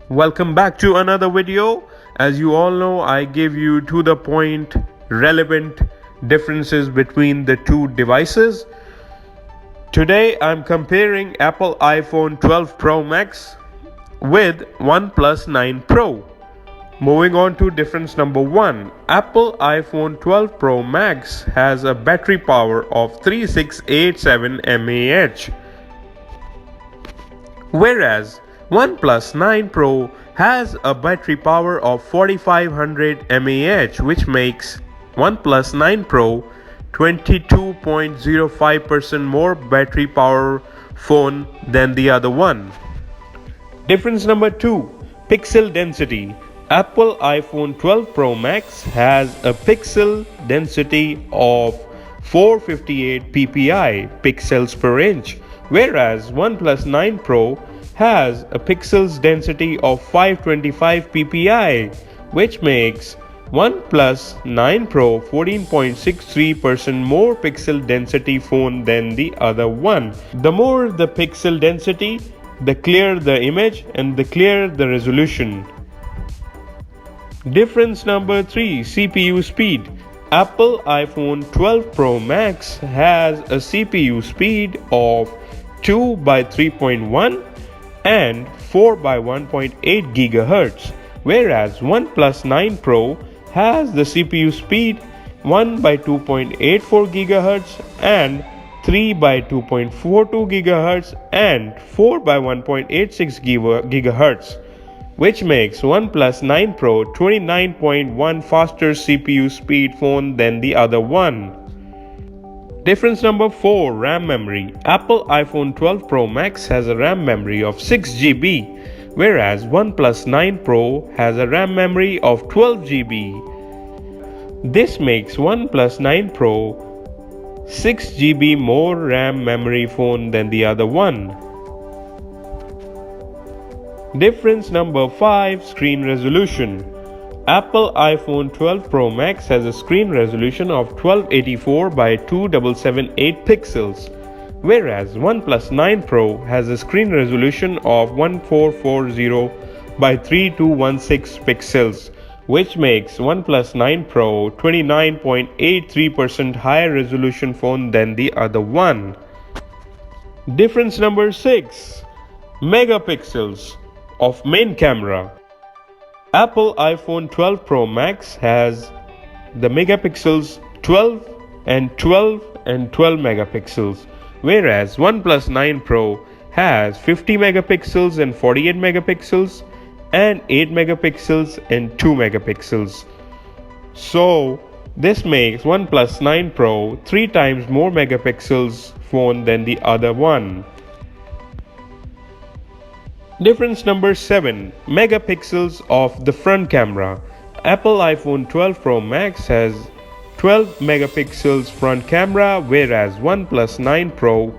Welcome back to another video. As you all know, I give you to the point, relevant differences between the two devices. Today I'm comparing Apple iPhone 12 Pro Max with OnePlus 9 Pro. Moving on to difference number 1. Apple iPhone 12 Pro Max has a battery power of 3687 mAh, whereas OnePlus 9 Pro has a battery power of 4500 mAh, which makes OnePlus 9 Pro 22.05% more battery power phone than the other one. Difference number 2. Pixel density. Apple iPhone 12 Pro Max has a pixel density of 458 ppi pixels per inch, whereas OnePlus 9 Pro has a pixels density of 525 ppi, which makes OnePlus 9 Pro 14.63% more pixel density phone than the other one. The more the pixel density, the clearer the image and the clearer the resolution. Difference number 3. CPU speed. Apple iPhone 12 Pro Max has a CPU speed of 2 by 3.1 and 4 by 1.8 GHz, whereas OnePlus 9 Pro has the CPU speed 1 by 2.84 GHz and 3 by 2.42 GHz and 4 by 1.86 GHz, which makes OnePlus 9 Pro 29.1 faster CPU speed phone than the other one. Difference number 4. RAM memory. Apple iPhone 12 Pro Max has a RAM memory of 6 GB, whereas OnePlus 9 Pro has a RAM memory of 12 GB. This makes OnePlus 9 Pro 6 GB more RAM memory phone than the other one. Difference number 5. Screen resolution. Apple iPhone 12 Pro Max has a screen resolution of 1284 by 2778 pixels, whereas OnePlus 9 Pro has a screen resolution of 1440 by 3216 pixels, which makes OnePlus 9 Pro 29.83% higher resolution phone than the other one. Difference number 6. Megapixels of main camera. Apple iPhone 12 Pro Max has the megapixels 12 and 12 and 12 megapixels, whereas OnePlus 9 Pro has 50 megapixels and 48 megapixels and 8 megapixels and 2 megapixels. So this makes OnePlus 9 Pro 3 times more megapixels phone than the other one. Difference number 7. Megapixels of the front camera. Apple iPhone 12 Pro Max has 12 megapixels front camera, whereas OnePlus 9 Pro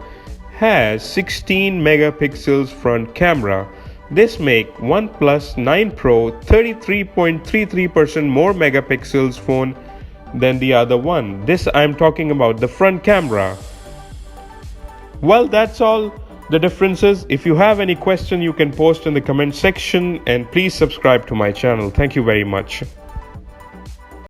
has 16 megapixels front camera. This makes OnePlus 9 Pro 33.33% more megapixels phone than the other one. This I'm talking about the front camera. Well, that's all the differences. If you have any question, you can post in the comment section, and please subscribe to my channel. Thank you very much.